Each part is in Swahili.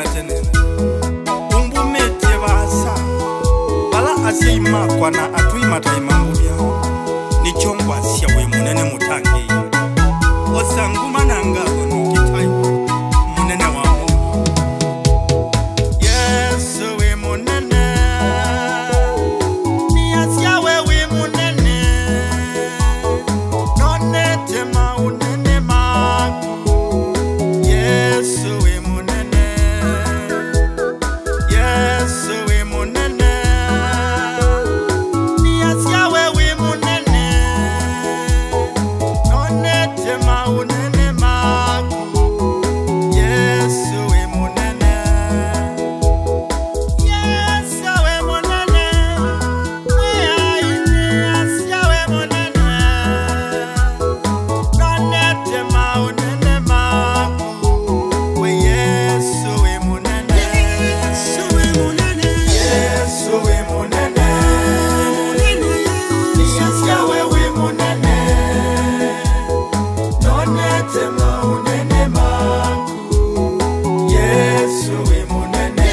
tena tena umbumete basa bala asima kwana atwima taimambubya nichongwa sia we munene mutange osanguma nanga ono kitai munene wa Yesu we munene ni asia we munene nonete maunene maku Yesu we munene Yesu we munene ni asia we munene nonete maunene maku Yesu we munene Yesu we munene we aini asia we munene nonete maunene maku we Yesu we munene Yesu we munene Yesu we munene ni asia we munene nonete maunene maku Yesu we munene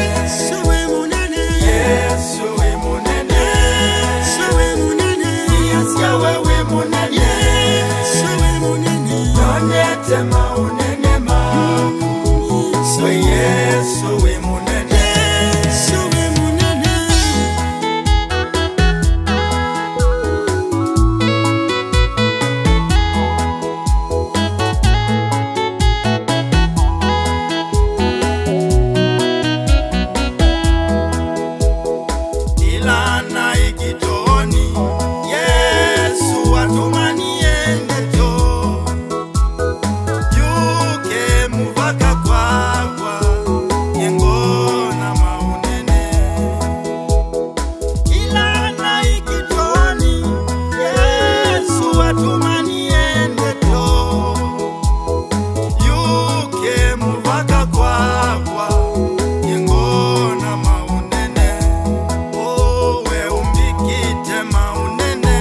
Yesu we munene Yesu we munene Yesu we munene ni asia we munene Yesu we munene nonete maunene maku we Yesu we munene Yesu we munene ilana ikitoni Yesu atumanie ngeto yuke muvaka kwakwa yengona maunene ilana ikitoni Yesu atumanie ngeto yuke muvaka kwakwa yengona maunene owe umbikite maunene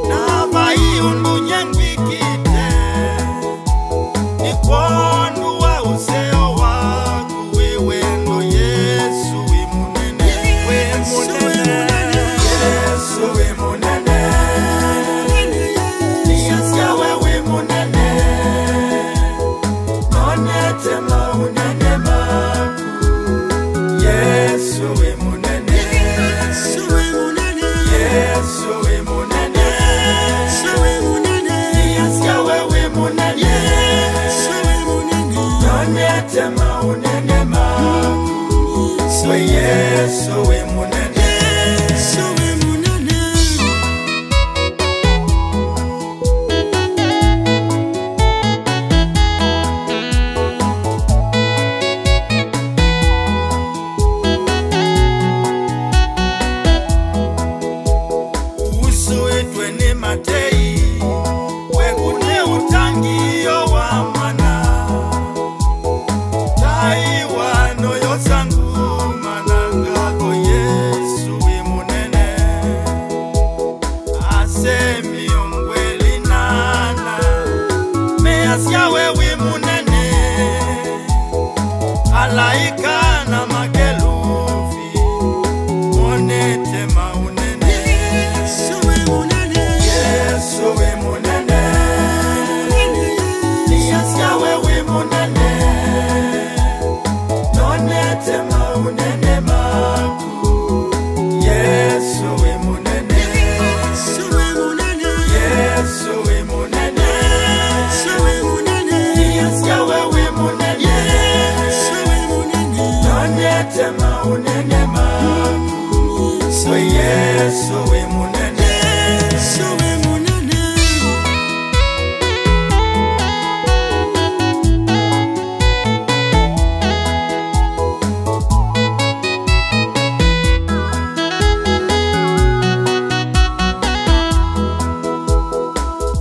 na vaiundu nyengwikite nikwondu wa useo waku wewendo Yesu we munene we munene Yesu we munene ni asia we munene nonete maunene maku Yesu we munene Yesu we munene Yesu we munene Yesu we munene ni asia we munene Yesu we munene nonete maunene maku we Yesu we munene Yesu we munene usuitwe ni matei wekune utangio wa mwana taiwano yosangu manangako Yesu we munene asemi ongweli nana measia we munene alaika na makelufi monete maunene Yesu we munene Yesu we munene ni asia we munene nonete maunene maku Yesu we munene Yesu we munene Yesu we munene Yesu we munene ni asia we munene Yesu we munene nonete maunene maku we Yesu we munene Yesu we munene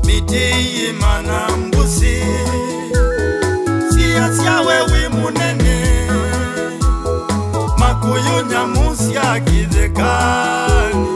miti imana mbusi siasia we munene makuyu nyamusia kidhekani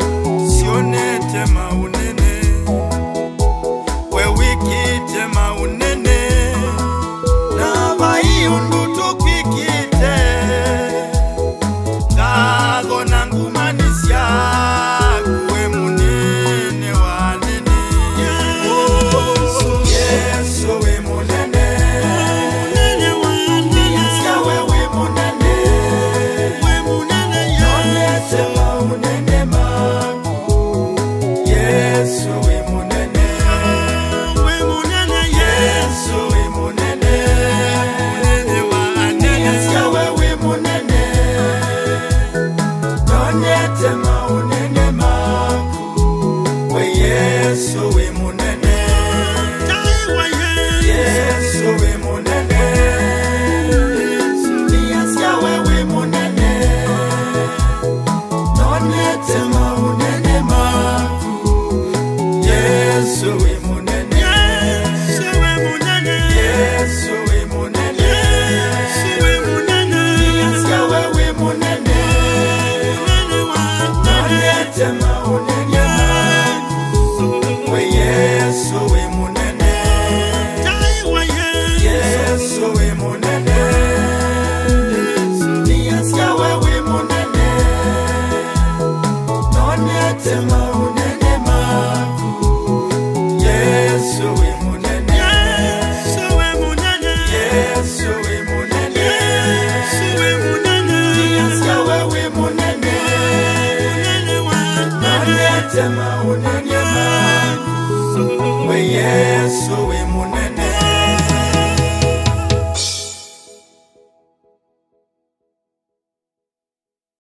Yesu